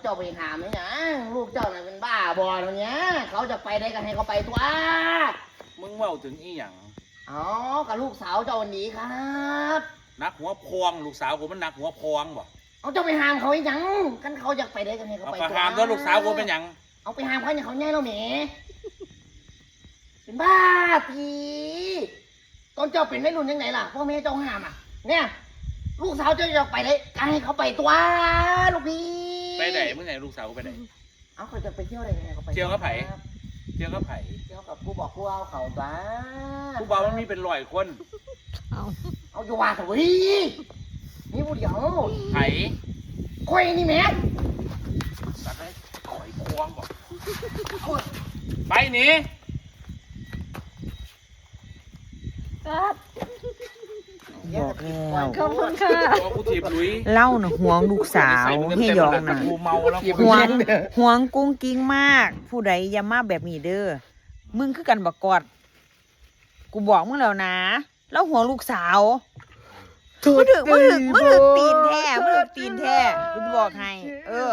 เจ้าไปหามไหมเนี่ยลูกเจ้าน่ะเป็นบ้าบอแล้วเนี่ยเขาจะไปได้ก็ให้เขาไปตัวมึงเว้าถึงอีหยังอ๋อกับลูกสาวเจ้าวันนี้ครับ นักหัวพวงลูกสาวกูมันนักหัวพวงบ่เอาเจ้าไปหามเขาอีกยังกันเขาอยากไปได้ก็ให้เขา เอา ไป ไป ตัว หามแล้วลูกสาวกูเป็นหยัง เอาไปหามเขาเนี่ยเขาแน่แล้วแหมเป็นบ้าตีตอนเจ้าเป็นไม่รุ่นยังไงล่ะพ่อแม่เจ้าหามอ่ะเนี่ยลูกสาวเจ้าอยากไปได้ก็ให้เขาไปตัวลูกพี่ไปไหนมึงไหนลูกสาวกูไปไหนเอาเขาจะไปเที่ยวอะไรยังไงเขาไป เที่ยวกับไผ เที่ยวกับไผ เที่ยวกับกูบอกกูเอาเขาตัว ผู้บ่าวมันมีเป็น100คน เอาอยู่ว่าสินี่ผู้เดียว ไผ คุยนี่แม่ สักให้ถอยพวงบ่ไปหนี ครับ บอกแล้ว ขอบคุณค่ะ ตัวกูถีบลุย เล่าน่ะห่วงลูกสาวให้ยองน่ะ กูเมาแล้ว ห่วงห่วงกุ้งกิ้งมาก ผู้ใดอย่ามาแบบนี้เด้อมึงคือกันบักกอดกูบอกมึงแล้วนะแล้วห่วงลูกสาวมึงถึกตีนแท้มึงถึกตีนแท้กูบอกให้ เออ